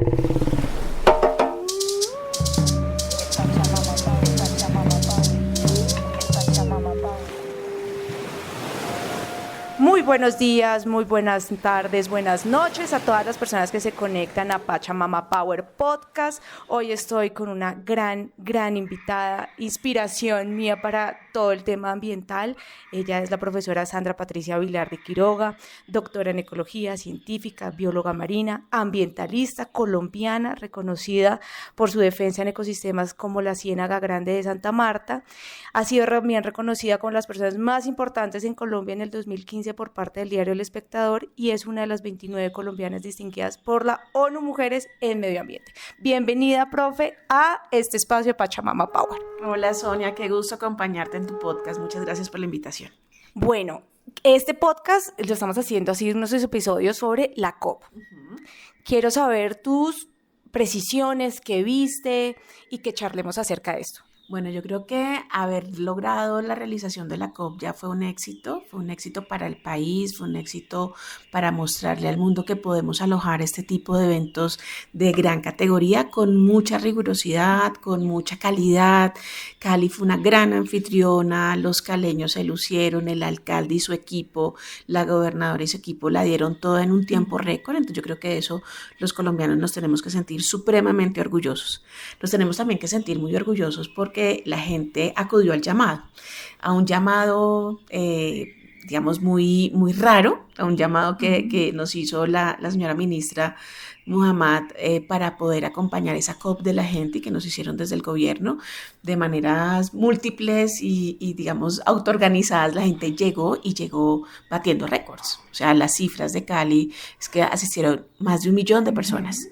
Muy buenos días, muy buenas tardes, buenas noches a todas las personas que se conectan a Pachamama Power Podcast. Hoy estoy con una gran invitada, inspiración mía para todo el tema ambiental. Ella es la profesora Sandra Patricia Vilar de Quiroga, doctora en ecología, científica, bióloga marina, ambientalista colombiana, reconocida por su defensa en ecosistemas como la Ciénaga Grande de Santa Marta. Ha sido también reconocida como las personas más importantes en Colombia en el 2015 por parte del diario El Espectador y es una de las 29 colombianas distinguidas por la ONU Mujeres en Medio Ambiente. Bienvenida, profe, a este espacio de Pachamama Power. Hola Sonia, qué gusto acompañarte en tu podcast. Muchas gracias por la invitación. Bueno, este podcast lo estamos haciendo así unos episodios sobre la COP. Quiero saber tus precisiones, qué viste y que charlemos acerca de esto. Bueno, yo creo que haber logrado la realización de la COP ya fue un éxito para el país, fue un éxito para mostrarle al mundo que podemos alojar este tipo de eventos de gran categoría con mucha rigurosidad, con mucha calidad. Cali fue una gran anfitriona, los caleños se lucieron, el alcalde y su equipo, la gobernadora y su equipo la dieron toda en un tiempo récord, entonces yo creo que de eso los colombianos nos tenemos que sentir supremamente orgullosos. Nos tenemos también que sentir muy orgullosos porque la gente acudió al llamado, a un llamado, digamos, muy raro, a un llamado que nos hizo la señora ministra Muhammad para poder acompañar esa COP de la gente y que nos hicieron desde el gobierno de maneras múltiples y digamos, autoorganizadas. La gente llegó batiendo récords. O sea, las cifras de Cali es que asistieron más de 1 millón de personas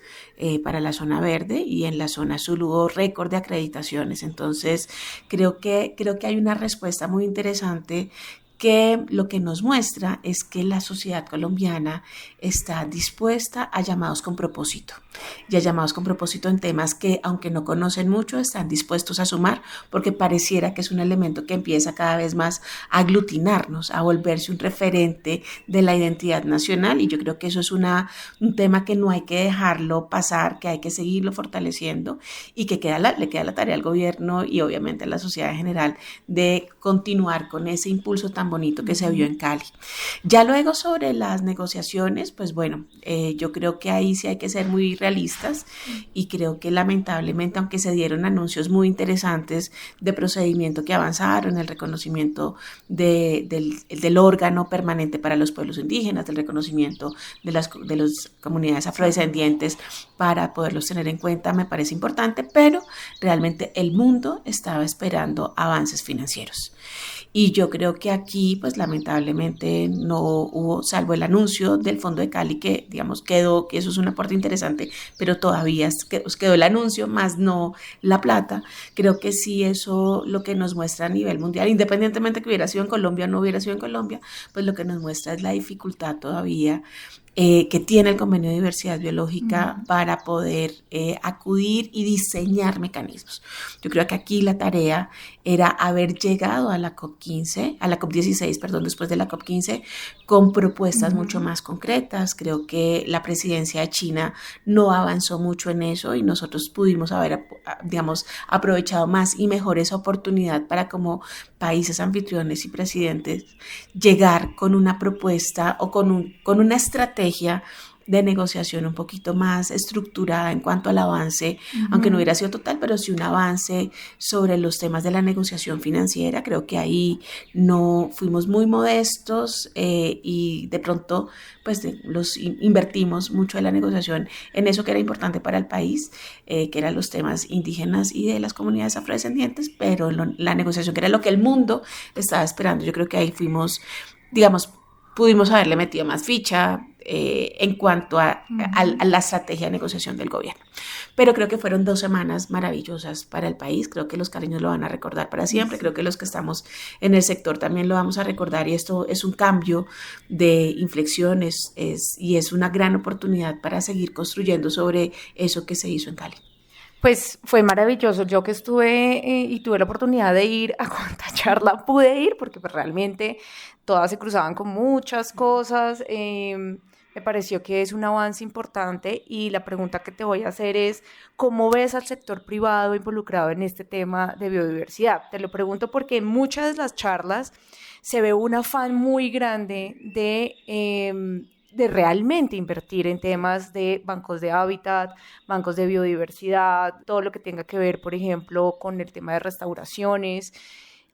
para la zona verde y en la zona azul hubo récord de acreditaciones. Entonces, creo que hay una respuesta muy interesante que lo que nos muestra es que la sociedad colombiana está dispuesta a llamados con propósito y a llamados con propósito en temas que, aunque no conocen mucho, están dispuestos a sumar porque pareciera que es un elemento que empieza cada vez más a aglutinarnos, a volverse un referente de la identidad nacional y yo creo que eso es un tema que no hay que dejarlo pasar, que hay que seguirlo fortaleciendo y que le queda la tarea al gobierno y obviamente a la sociedad en general de continuar con ese impulso tan bonito que se vio en Cali. Ya luego sobre las negociaciones, pues bueno, yo creo que ahí sí hay que ser muy realistas y creo que lamentablemente, aunque se dieron anuncios muy interesantes de procedimiento que avanzaron, el reconocimiento del órgano permanente para los pueblos indígenas, del reconocimiento de las comunidades afrodescendientes para poderlos tener en cuenta, me parece importante, pero realmente el mundo estaba esperando avances financieros. Y yo creo que aquí, pues lamentablemente no hubo, salvo el anuncio del Fondo de Cali, que digamos quedó, que eso es un aporte interesante, pero todavía quedó el anuncio, más no la plata. Creo que sí eso lo que nos muestra a nivel mundial, independientemente que hubiera sido en Colombia o no hubiera sido en Colombia, pues lo que nos muestra es la dificultad todavía que tiene el Convenio de Diversidad Biológica para poder acudir y diseñar mecanismos. Yo creo que aquí la tarea era haber llegado a la COP16, perdón, después de la COP15, con propuestas mucho más concretas. Creo que la presidencia de China no avanzó mucho en eso y nosotros pudimos haber, digamos, aprovechado más y mejor esa oportunidad para como países anfitriones y presidentes llegar con una propuesta o con una estrategia de negociación un poquito más estructurada en cuanto al avance, aunque no hubiera sido total, pero sí un avance sobre los temas de la negociación financiera. Creo que ahí no fuimos muy modestos y de pronto pues invertimos mucho de la negociación en eso que era importante para el país, que eran los temas indígenas y de las comunidades afrodescendientes, pero la negociación que era lo que el mundo estaba esperando. Yo creo que ahí fuimos, digamos, pudimos haberle metido más ficha en cuanto a la estrategia de negociación del gobierno. Pero creo que fueron 2 semanas maravillosas para el país. Creo que los caleños lo van a recordar para siempre. Creo que los que estamos en el sector también lo vamos a recordar. Y esto es un cambio de inflexión y es una gran oportunidad para seguir construyendo sobre eso que se hizo en Cali. Pues fue maravilloso. Yo que estuve y tuve la oportunidad de ir a cuanta charla pude ir, porque pues realmente todas se cruzaban con muchas cosas. Me Me pareció que es un avance importante y la pregunta que te voy a hacer es, ¿cómo ves al sector privado involucrado en este tema de biodiversidad? Te lo pregunto porque en muchas de las charlas se ve un afán muy grande de realmente invertir en temas de bancos de hábitat, bancos de biodiversidad, todo lo que tenga que ver, por ejemplo, con el tema de restauraciones.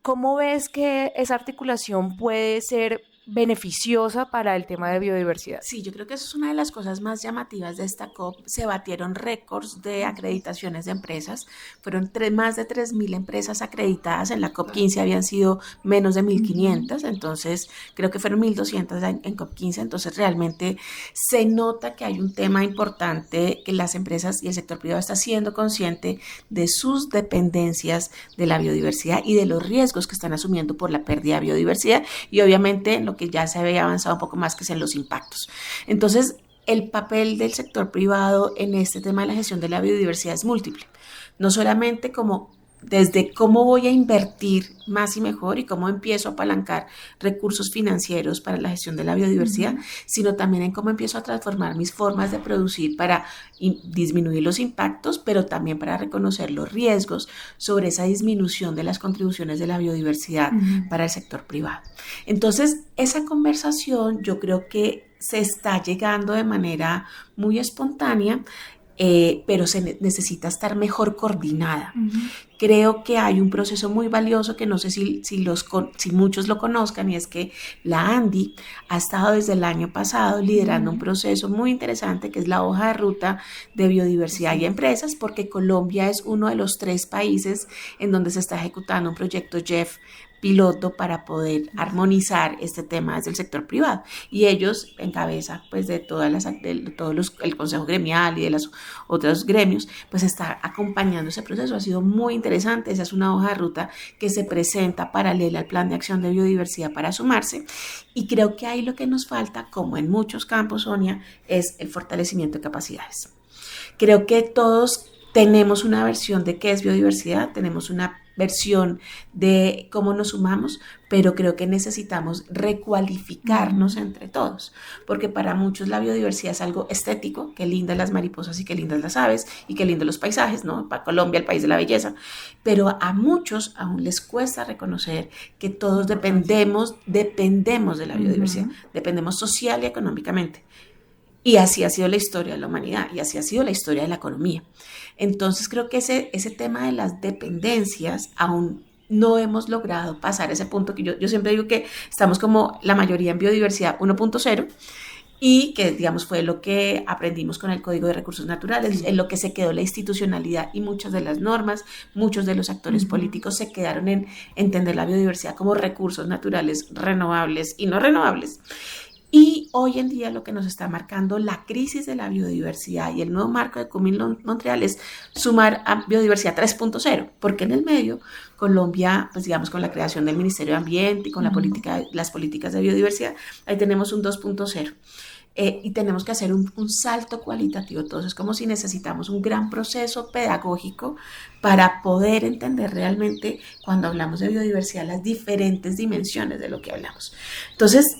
¿Cómo ves que esa articulación puede ser beneficiosa para el tema de biodiversidad? Sí, yo creo que eso es una de las cosas más llamativas de esta COP. Se batieron récords de acreditaciones de empresas. Fueron más de 3.000 empresas acreditadas. En la COP 15 habían sido menos de 1.500, entonces creo que fueron 1.200 en COP 15. Entonces realmente se nota que hay un tema importante, que las empresas y el sector privado está siendo consciente de sus dependencias de la biodiversidad y de los riesgos que están asumiendo por la pérdida de biodiversidad, y obviamente lo que ya se había avanzado un poco más, que es en los impactos. Entonces, el papel del sector privado en este tema de la gestión de la biodiversidad es múltiple. No solamente como desde cómo voy a invertir más y mejor y cómo empiezo a apalancar recursos financieros para la gestión de la biodiversidad, sino también en cómo empiezo a transformar mis formas de producir para disminuir los impactos, pero también para reconocer los riesgos sobre esa disminución de las contribuciones de la biodiversidad para el sector privado. Entonces, esa conversación yo creo que se está llegando de manera muy espontánea, pero se necesita estar mejor coordinada. Creo que hay un proceso muy valioso que no sé si muchos lo conozcan, y es que la ANDI ha estado desde el año pasado liderando un proceso muy interesante que es la hoja de ruta de biodiversidad y empresas, porque Colombia es uno de los 3 países en donde se está ejecutando un proyecto JEF piloto para poder armonizar este tema desde el sector privado, y ellos en cabeza pues de el consejo gremial y de los otros gremios pues está acompañando ese proceso. Ha sido muy interesante. Esa es una hoja de ruta que se presenta paralela al plan de acción de biodiversidad para sumarse, y creo que ahí lo que nos falta, como en muchos campos, Sonia, es el fortalecimiento de capacidades. Creo que todos tenemos una versión de qué es biodiversidad, tenemos una versión de cómo nos sumamos, pero creo que necesitamos recualificarnos entre todos, porque para muchos la biodiversidad es algo estético, qué lindas las mariposas y qué lindas las aves y qué lindos los paisajes, ¿no? Para Colombia, el país de la belleza, pero a muchos aún les cuesta reconocer que todos dependemos de la biodiversidad, dependemos social y económicamente. Y así ha sido la historia de la humanidad, y así ha sido la historia de la economía. Entonces creo que ese tema de las dependencias aún no hemos logrado pasar ese punto, que yo siempre digo que estamos como la mayoría en biodiversidad 1.0, y que digamos fue lo que aprendimos con el Código de Recursos Naturales, en lo que se quedó la institucionalidad y muchas de las normas. Muchos de los actores políticos se quedaron en entender la biodiversidad como recursos naturales renovables y no renovables. Y hoy en día lo que nos está marcando la crisis de la biodiversidad y el nuevo marco de Kunming-Montreal es sumar a biodiversidad 3.0, porque en el medio Colombia, pues digamos con la creación del Ministerio de Ambiente y con las políticas de biodiversidad, ahí tenemos un 2.0. Y tenemos que hacer un salto cualitativo. Todo es como si necesitamos un gran proceso pedagógico para poder entender realmente, cuando hablamos de biodiversidad, las diferentes dimensiones de lo que hablamos. Entonces,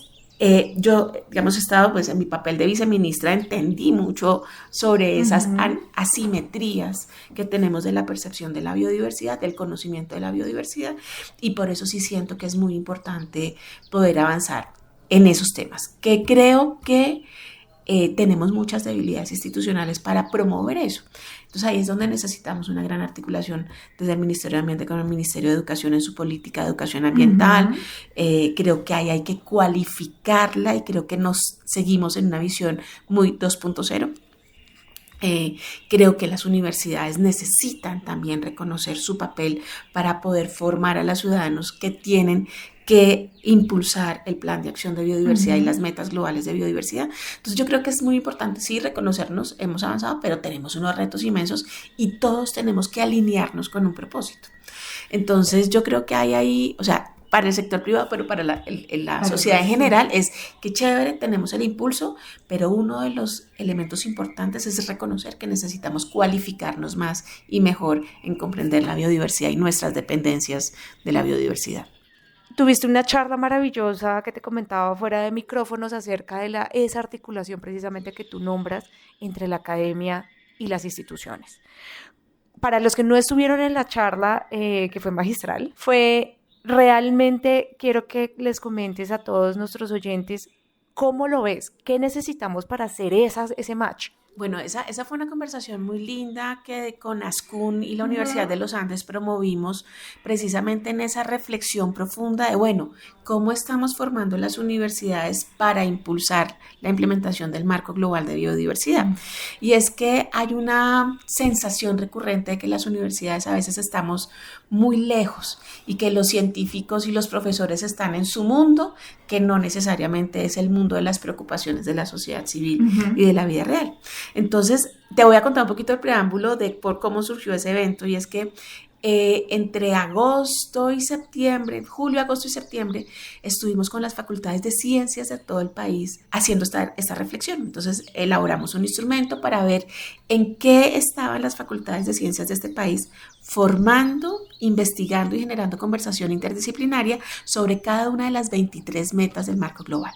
yo, digamos, he estado pues en mi papel de viceministra, entendí mucho sobre esas asimetrías que tenemos de la percepción de la biodiversidad, del conocimiento de la biodiversidad, y por eso sí siento que es muy importante poder avanzar en esos temas, que creo que tenemos muchas debilidades institucionales para promover eso. Entonces ahí es donde necesitamos una gran articulación desde el Ministerio de Ambiente con el Ministerio de Educación en su política de educación ambiental. Creo que ahí hay que cualificarla, y creo que nos seguimos en una visión muy 2.0. Creo que las universidades necesitan también reconocer su papel para poder formar a los ciudadanos que tienen que impulsar el plan de acción de biodiversidad y las metas globales de biodiversidad. Entonces yo creo que es muy importante, sí, reconocernos, hemos avanzado, pero tenemos unos retos inmensos y todos tenemos que alinearnos con un propósito. Entonces yo creo que hay ahí, o sea, para el sector privado, pero para la sociedad en general, es que chévere, tenemos el impulso, pero uno de los elementos importantes es reconocer que necesitamos cualificarnos más y mejor en comprender la biodiversidad y nuestras dependencias de la biodiversidad. Tuviste una charla maravillosa que te comentaba fuera de micrófonos acerca de esa articulación precisamente que tú nombras entre la academia y las instituciones. Para los que no estuvieron en la charla, que fue magistral, fue realmente, quiero que les comentes a todos nuestros oyentes cómo lo ves, qué necesitamos para hacer ese match. Bueno, esa fue una conversación muy linda que con ASCUN y la Universidad de los Andes promovimos precisamente en esa reflexión profunda de, bueno, cómo estamos formando las universidades para impulsar la implementación del marco global de biodiversidad. Y es que hay una sensación recurrente de que las universidades a veces estamos muy lejos y que los científicos y los profesores están en su mundo, que no necesariamente es el mundo de las preocupaciones de la sociedad civil y de la vida real. Entonces, te voy a contar un poquito el preámbulo de por cómo surgió ese evento, y es que entre agosto y septiembre, julio, agosto y septiembre, estuvimos con las facultades de ciencias de todo el país haciendo esta reflexión. Entonces, elaboramos un instrumento para ver en qué estaban las facultades de ciencias de este país formando, investigando y generando conversación interdisciplinaria sobre cada una de las 23 metas del marco global.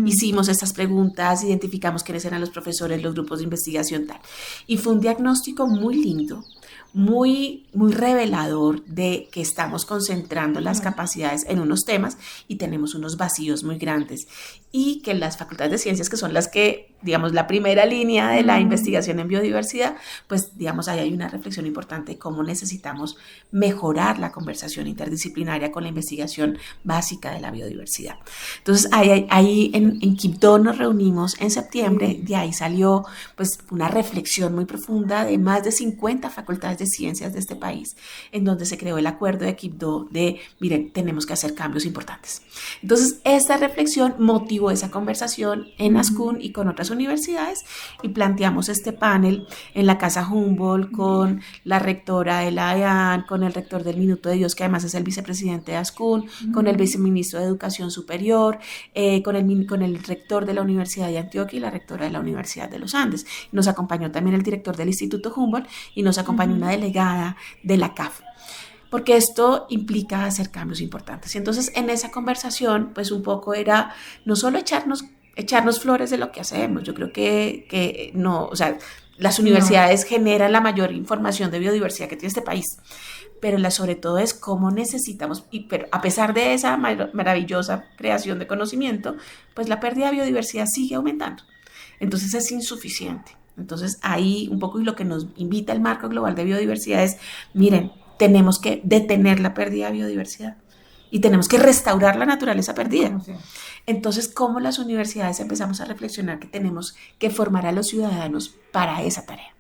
Hicimos estas preguntas, identificamos quiénes eran los profesores, los grupos de investigación, tal. Y fue un diagnóstico muy lindo, muy revelador de que estamos concentrando las capacidades en unos temas y tenemos unos vacíos muy grandes, y que las facultades de ciencias, que son las que, digamos, la primera línea de la investigación en biodiversidad, pues, digamos, ahí hay una reflexión importante de cómo necesitamos mejorar la conversación interdisciplinaria con la investigación básica de la biodiversidad. Entonces, ahí en Quibdó nos reunimos en septiembre, de ahí salió, pues, una reflexión muy profunda de más de 50 facultades de ciencias de este país, en donde se creó el acuerdo de Quibdó de, miren, tenemos que hacer cambios importantes. Entonces, esta reflexión motivó esa conversación en ASCUN y con otras universidades, y planteamos este panel en la Casa Humboldt con la rectora de la EAN, con el rector del Minuto de Dios, que además es el vicepresidente de ASCUN, con el viceministro de Educación Superior, con el rector de la Universidad de Antioquia y la rectora de la Universidad de los Andes. Nos acompañó también el director del Instituto Humboldt y nos acompañó una delegada de la CAF, porque esto implica hacer cambios importantes. Y entonces, en esa conversación, pues un poco era no solo echarnos flores de lo que hacemos. Yo creo que no, o sea, las universidades generan la mayor información de biodiversidad que tiene este país, pero sobre todo es cómo necesitamos, pero a pesar de esa maravillosa creación de conocimiento, pues la pérdida de biodiversidad sigue aumentando. Entonces es insuficiente. Entonces ahí un poco, y lo que nos invita el marco global de biodiversidad es, miren, tenemos que detener la pérdida de biodiversidad y tenemos que restaurar la naturaleza perdida. Entonces, ¿cómo las universidades empezamos a reflexionar que tenemos que formar a los ciudadanos para esa tarea?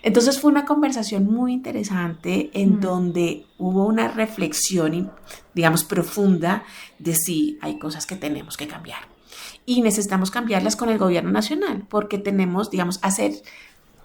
Entonces fue una conversación muy interesante en donde hubo una reflexión, digamos, profunda de si hay cosas que tenemos que cambiar. Y necesitamos cambiarlas con el gobierno nacional, porque tenemos, digamos, hacer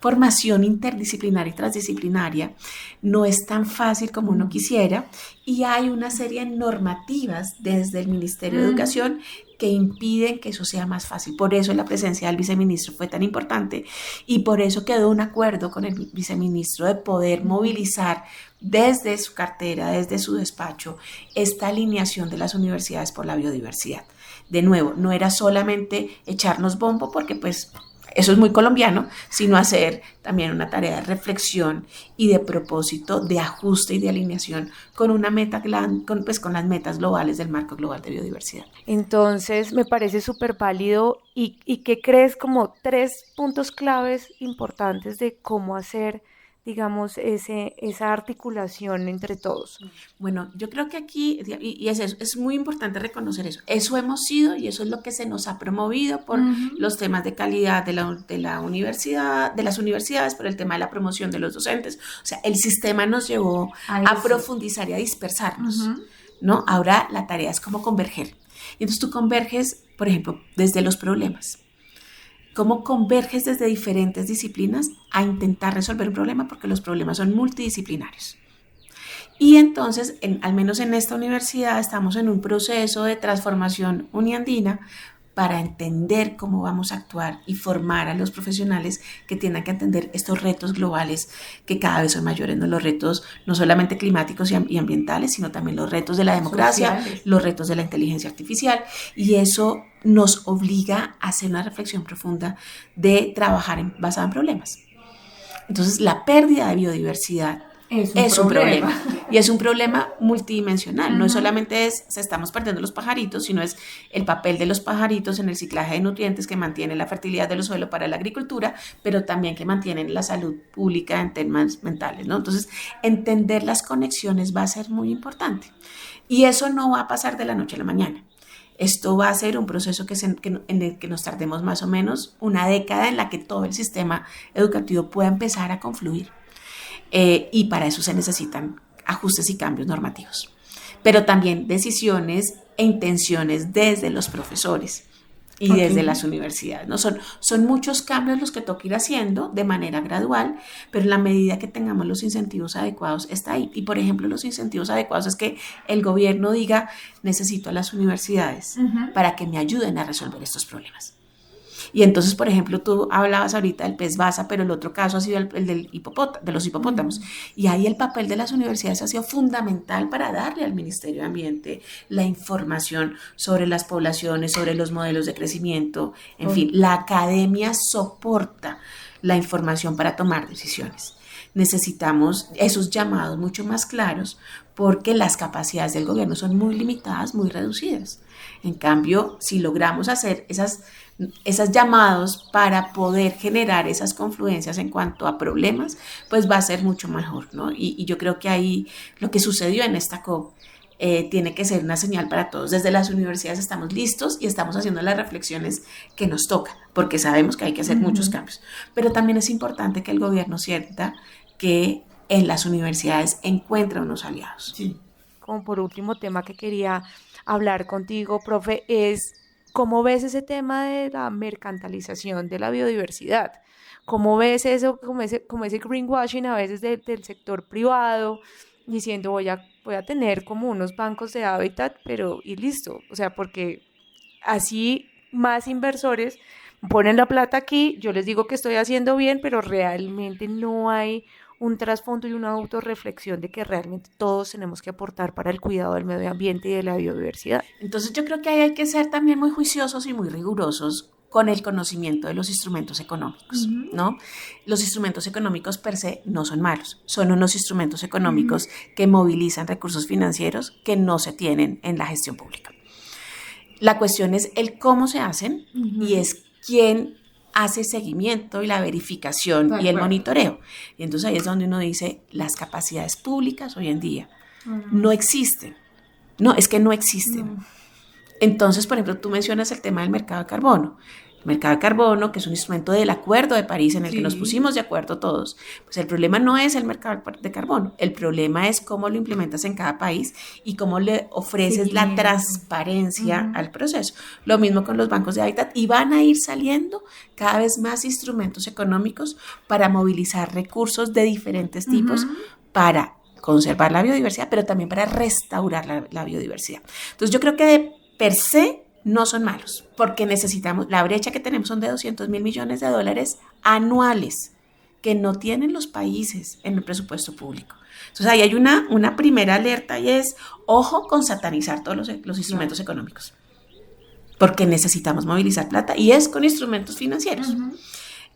formación interdisciplinaria y transdisciplinaria no es tan fácil como uno quisiera, y hay una serie de normativas desde el Ministerio de Educación que impiden que eso sea más fácil. Por eso la presencia del viceministro fue tan importante, y por eso quedó un acuerdo con el viceministro de poder movilizar desde su cartera, desde su despacho, esta alineación de las universidades por la biodiversidad. De nuevo, no era solamente echarnos bombo, porque pues eso es muy colombiano, sino hacer también una tarea de reflexión y de propósito, de ajuste y de alineación con una meta, con las metas globales del marco global de biodiversidad. Entonces, me parece súper válido. ¿Y qué crees como 3 puntos claves importantes de cómo hacer, digamos, esa articulación entre todos? Bueno, yo creo que aquí, y es muy importante reconocer eso. Eso hemos sido, y eso es lo que se nos ha promovido por los temas de calidad de la universidad, de las universidades, por el tema de la promoción de los docentes. O sea, el sistema nos llevó a profundizar y a dispersarnos, ¿no? Ahora la tarea es cómo converger. Y entonces tú converges, por ejemplo, desde los problemas. ¿Cómo converges desde diferentes disciplinas a intentar resolver un problema? Porque los problemas son multidisciplinarios. Y entonces, al menos en esta universidad, estamos en un proceso de transformación uniandina para entender cómo vamos a actuar y formar a los profesionales que tengan que entender estos retos globales que cada vez son mayores, ¿no? Los retos no solamente climáticos y ambientales, sino también los retos de la democracia, sociales, los retos de la inteligencia artificial, y eso nos obliga a hacer una reflexión profunda de trabajar basada en problemas. Entonces, la pérdida de biodiversidad es un problema. Y es un problema multidimensional. No es solamente se estamos perdiendo los pajaritos, sino es el papel de los pajaritos en el ciclaje de nutrientes que mantiene la fertilidad del suelo para la agricultura, pero también que mantienen la salud pública en temas mentales, ¿no? Entonces, entender las conexiones va a ser muy importante. Y eso no va a pasar de la noche a la mañana. Esto va a ser un proceso en el que nos tardemos más o menos una década en la que todo el sistema educativo pueda empezar a confluir. Y para eso se necesitan ajustes y cambios normativos, pero también decisiones e intenciones desde los profesores y desde las universidades, ¿no? Son muchos cambios los que toca ir haciendo de manera gradual, pero en la medida que tengamos los incentivos adecuados está ahí. Y por ejemplo, los incentivos adecuados es que el gobierno diga: necesito a las universidades para que me ayuden a resolver estos problemas. Y entonces, por ejemplo, tú hablabas ahorita del pez basa, pero el otro caso ha sido el de los hipopótamos. Y ahí el papel de las universidades ha sido fundamental para darle al Ministerio de Ambiente la información sobre las poblaciones, sobre los modelos de crecimiento. En fin, la academia soporta la información para tomar decisiones. Necesitamos esos llamados mucho más claros porque las capacidades del gobierno son muy limitadas, muy reducidas. En cambio, si logramos hacer esas llamados para poder generar esas confluencias en cuanto a problemas, pues va a ser mucho mejor, ¿no? Y yo creo que ahí lo que sucedió en esta COP tiene que ser una señal para todos. Desde las universidades estamos listos y estamos haciendo las reflexiones que nos toca, porque sabemos que hay que hacer muchos cambios. Pero también es importante que el gobierno sienta que en las universidades encuentra unos aliados. Sí. Como por último tema que quería hablar contigo, profe, es ¿cómo ves ese tema de la mercantilización de la biodiversidad? ¿Cómo ves eso, como ese greenwashing a veces del sector privado, diciendo voy a tener como unos bancos de hábitat, pero y listo? O sea, porque así más inversores ponen la plata aquí, yo les digo que estoy haciendo bien, pero realmente no hay un trasfondo y una autorreflexión de que realmente todos tenemos que aportar para el cuidado del medio ambiente y de la biodiversidad. Entonces yo creo que ahí hay que ser también muy juiciosos y muy rigurosos con el conocimiento de los instrumentos económicos, ¿no? Los instrumentos económicos per se no son malos, son unos instrumentos económicos que movilizan recursos financieros que no se tienen en la gestión pública. La cuestión es el cómo se hacen y es quién hace seguimiento y la verificación y el monitoreo. Y entonces ahí es donde uno dice, las capacidades públicas hoy en día no existen. No, es que no existen. Entonces, por ejemplo, tú mencionas el tema del mercado de carbono. El mercado de carbono, que es un instrumento del Acuerdo de París en el que nos pusimos de acuerdo todos, pues el problema no es el mercado de carbono, el problema es cómo lo implementas en cada país y cómo le ofreces la transparencia al proceso. Lo mismo con los bancos de hábitat, y van a ir saliendo cada vez más instrumentos económicos para movilizar recursos de diferentes tipos para conservar la biodiversidad, pero también para restaurar la biodiversidad. Entonces yo creo que de per se no son malos, porque necesitamos, la brecha que tenemos son de $200 mil millones anuales que no tienen los países en el presupuesto público. Entonces ahí hay una primera alerta y es, ojo con satanizar todos los instrumentos económicos, porque necesitamos movilizar plata y es con instrumentos financieros.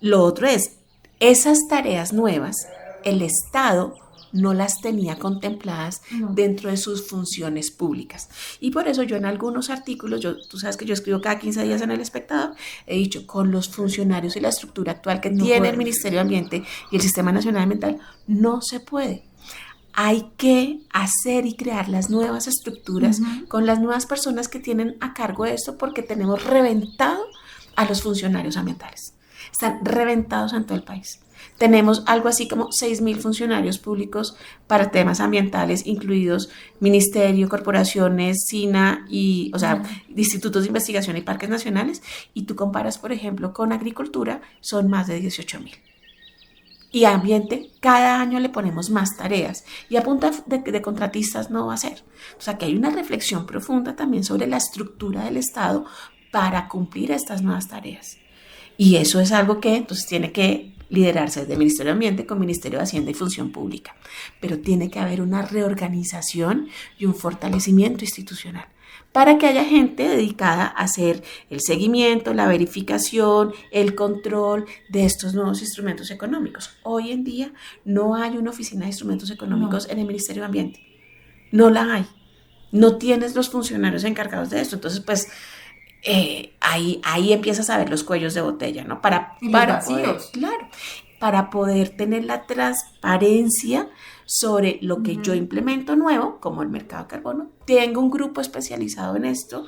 Lo otro es, esas tareas nuevas, el Estado no las tenía contempladas dentro de sus funciones públicas. Y por eso yo en algunos artículos, tú sabes que yo escribo cada 15 días en El Espectador, he dicho, con los funcionarios y la estructura actual que tiene el Ministerio de Ambiente y el Sistema Nacional Ambiental, no se puede. Hay que hacer y crear las nuevas estructuras con las nuevas personas que tienen a cargo de esto, porque tenemos reventado a los funcionarios ambientales. Están reventados en todo el país. Tenemos algo así como 6.000 funcionarios públicos para temas ambientales, incluidos ministerio, corporaciones, SINA y, institutos de investigación y parques nacionales. Y tú comparas, por ejemplo, con agricultura, son más de 18.000. Y ambiente, cada año le ponemos más tareas y a punta de contratistas no va a ser. O sea que hay una reflexión profunda también sobre la estructura del Estado para cumplir estas nuevas tareas. Y eso es algo que entonces tiene que liderarse desde el Ministerio de Ambiente con Ministerio de Hacienda y Función Pública. Pero tiene que haber una reorganización y un fortalecimiento institucional para que haya gente dedicada a hacer el seguimiento, la verificación, el control de estos nuevos instrumentos económicos. Hoy en día no hay una oficina de instrumentos económicos en el Ministerio de Ambiente. No la hay. No tienes los funcionarios encargados de esto. Entonces, pues, ahí empiezas a ver los cuellos de botella, ¿no? Para poder, claro, para poder tener la transparencia sobre lo que yo implemento nuevo, como el mercado de carbono. Tengo un grupo especializado en esto,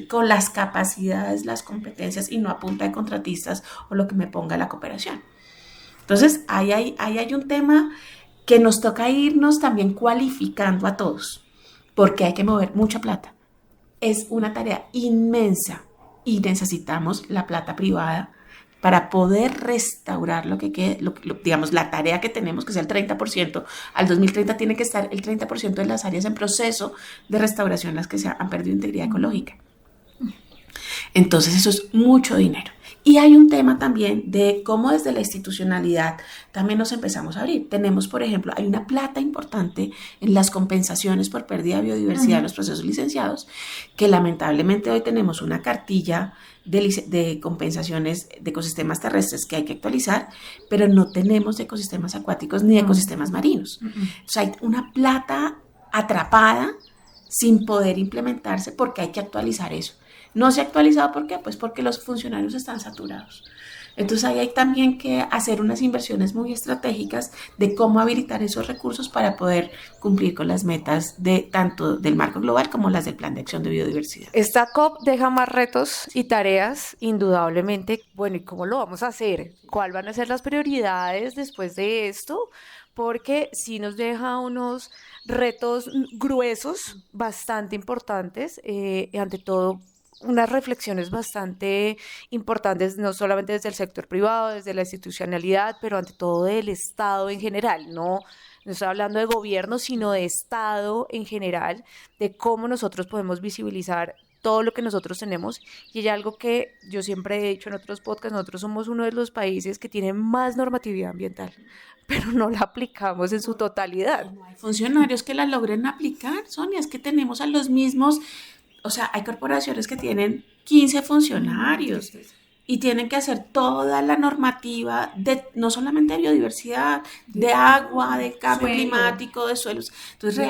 con las capacidades, las competencias, y no a punta de contratistas o lo que me ponga la cooperación. Entonces, ahí hay un tema que nos toca irnos también cualificando a todos, porque hay que mover mucha plata. Es una tarea inmensa y necesitamos la plata privada para poder restaurar lo que quede, digamos, la tarea que tenemos, que sea el 30%. Al 2030 tiene que estar el 30% de las áreas en proceso de restauración, las que se han perdido integridad ecológica. Entonces eso es mucho dinero. Y hay un tema también de cómo desde la institucionalidad también nos empezamos a abrir. Tenemos, por ejemplo, hay una plata importante en las compensaciones por pérdida de biodiversidad en los procesos licenciados, que lamentablemente hoy tenemos una cartilla de compensaciones de ecosistemas terrestres que hay que actualizar, pero no tenemos de ecosistemas acuáticos ni de ecosistemas marinos. Entonces hay una plata atrapada sin poder implementarse porque hay que actualizar eso. No se ha actualizado, ¿por qué? Pues porque los funcionarios están saturados. Entonces ahí hay también que hacer unas inversiones muy estratégicas de cómo habilitar esos recursos para poder cumplir con las metas de tanto del marco global como las del Plan de Acción de Biodiversidad. Esta COP deja más retos y tareas, indudablemente. Bueno, ¿y cómo lo vamos a hacer? ¿Cuáles van a ser las prioridades después de esto? Porque sí nos deja unos retos gruesos, bastante importantes, ante todo unas reflexiones bastante importantes, no solamente desde el sector privado, desde la institucionalidad, pero ante todo del Estado en general. No estoy hablando de gobierno, sino de Estado en general, de cómo nosotros podemos visibilizar todo lo que nosotros tenemos. Y hay algo que yo siempre he dicho en otros podcasts: nosotros somos uno de los países que tiene más normatividad ambiental, pero no la aplicamos en su totalidad. No hay funcionarios que la logren aplicar, Sonia, es que tenemos a los mismos. O sea, hay corporaciones que tienen 15 funcionarios y tienen que hacer toda la normativa de no solamente de biodiversidad, de agua, de cambio climático, de suelos. Entonces,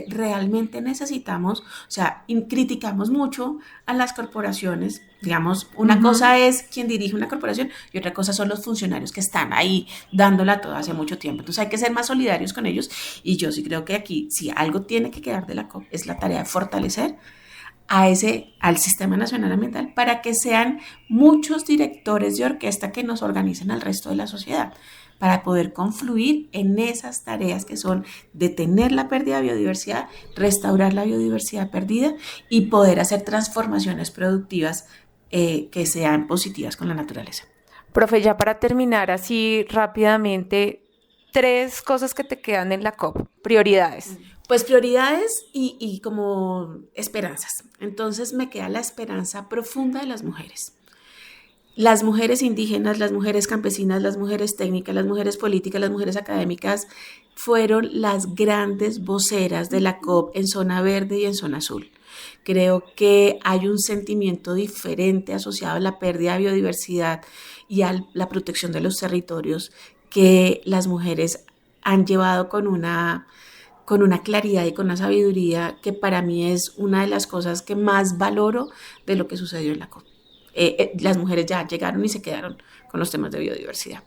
realmente necesitamos, o sea, criticamos mucho a las corporaciones. Digamos, una cosa es quien dirige una corporación y otra cosa son los funcionarios que están ahí dándola toda hace mucho tiempo. Entonces hay que ser más solidarios con ellos, y yo sí creo que aquí, si algo tiene que quedar de la COP, es la tarea de fortalecer al Sistema Nacional Ambiental para que sean muchos directores de orquesta que nos organicen al resto de la sociedad, para poder confluir en esas tareas que son detener la pérdida de biodiversidad, restaurar la biodiversidad perdida y poder hacer transformaciones productivas que sean positivas con la naturaleza. Profe, ya para terminar así rápidamente, 3 cosas que te quedan en la COP, prioridades. Pues prioridades y como esperanzas. Entonces me queda la esperanza profunda de las mujeres. Las mujeres indígenas, las mujeres campesinas, las mujeres técnicas, las mujeres políticas, las mujeres académicas fueron las grandes voceras de la COP en zona verde y en zona azul. Creo que hay un sentimiento diferente asociado a la pérdida de biodiversidad y a la protección de los territorios que las mujeres han llevado con una claridad y con una sabiduría que para mí es una de las cosas que más valoro de lo que sucedió en la COP. Las mujeres ya llegaron y se quedaron con los temas de biodiversidad.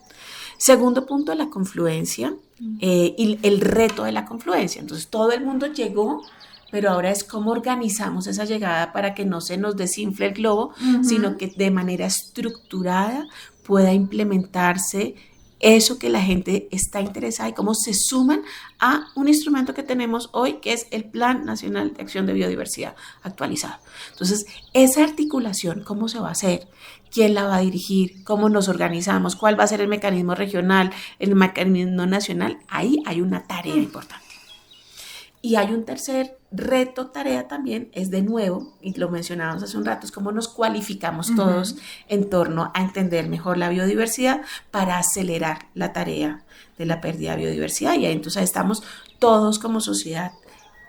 Segundo punto, la confluencia y el reto de la confluencia. Entonces todo el mundo llegó, pero ahora es cómo organizamos esa llegada para que no se nos desinfle el globo, sino que de manera estructurada pueda implementarse eso que la gente está interesada y cómo se suman a un instrumento que tenemos hoy, que es el Plan Nacional de Acción de Biodiversidad actualizado. Entonces, esa articulación, ¿cómo se va a hacer? ¿Quién la va a dirigir? ¿Cómo nos organizamos? ¿Cuál va a ser el mecanismo regional, el mecanismo nacional? Ahí hay una tarea importante. Y hay un tercer reto, tarea también, es de nuevo, y lo mencionábamos hace un rato, es cómo nos cualificamos todos en torno a entender mejor la biodiversidad para acelerar la tarea de la pérdida de biodiversidad. Y ahí entonces estamos todos como sociedad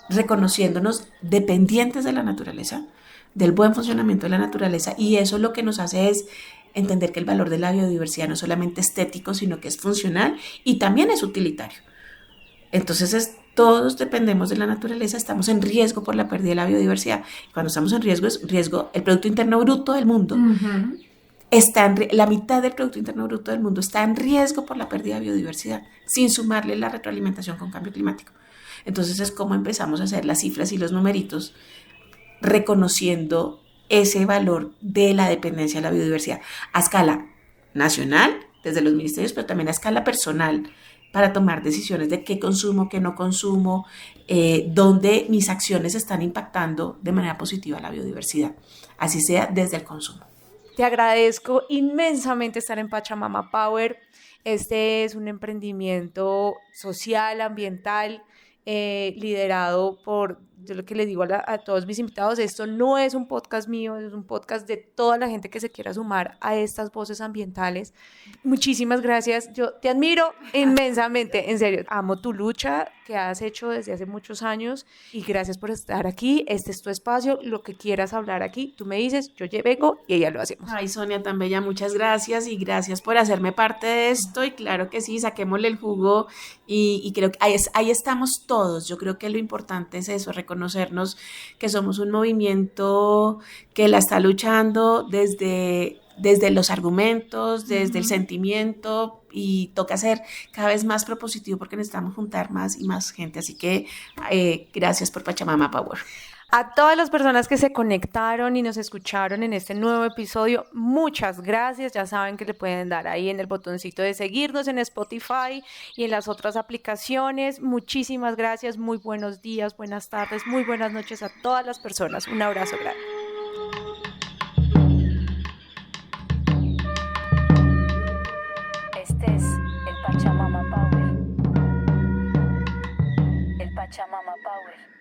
reconociéndonos dependientes de la naturaleza, del buen funcionamiento de la naturaleza, y eso lo que nos hace es entender que el valor de la biodiversidad no es solamente estético, sino que es funcional y también es utilitario. Entonces todos dependemos de la naturaleza, estamos en riesgo por la pérdida de la biodiversidad. Cuando estamos en riesgo, es riesgo el Producto Interno Bruto del mundo. La mitad del Producto Interno Bruto del mundo está en riesgo por la pérdida de biodiversidad, sin sumarle la retroalimentación con cambio climático. Entonces es como empezamos a hacer las cifras y los numeritos, reconociendo ese valor de la dependencia de la biodiversidad a escala nacional, desde los ministerios, pero también a escala personal, para tomar decisiones de qué consumo, qué no consumo, dónde mis acciones están impactando de manera positiva la biodiversidad, así sea desde el consumo. Te agradezco inmensamente estar en Pachamama Power. Este es un emprendimiento social, ambiental, liderado por, yo lo que les digo a todos mis invitados, esto no es un podcast mío, es un podcast de toda la gente que se quiera sumar a estas voces ambientales. Muchísimas gracias, yo te admiro inmensamente, en serio, amo tu lucha que has hecho desde hace muchos años y gracias por estar aquí. Este es tu espacio, lo que quieras hablar aquí, tú me dices, yo vengo y ella lo hacemos. Ay, Sonia, tan bella, muchas gracias y gracias por hacerme parte de esto, y claro que sí, saquémosle el jugo y creo que ahí estamos todos. Yo creo que lo importante es eso, reconocernos que somos un movimiento que la está luchando desde los argumentos, desde el sentimiento, y toca ser cada vez más propositivo porque necesitamos juntar más y más gente. Así que gracias por Pachamama Power. A todas las personas que se conectaron y nos escucharon en este nuevo episodio, muchas gracias. Ya saben que le pueden dar ahí en el botoncito de seguirnos en Spotify y en las otras aplicaciones. Muchísimas gracias, muy buenos días, buenas tardes, muy buenas noches a todas las personas. Un abrazo grande. Este es el Pachamama Power. El Pachamama Power.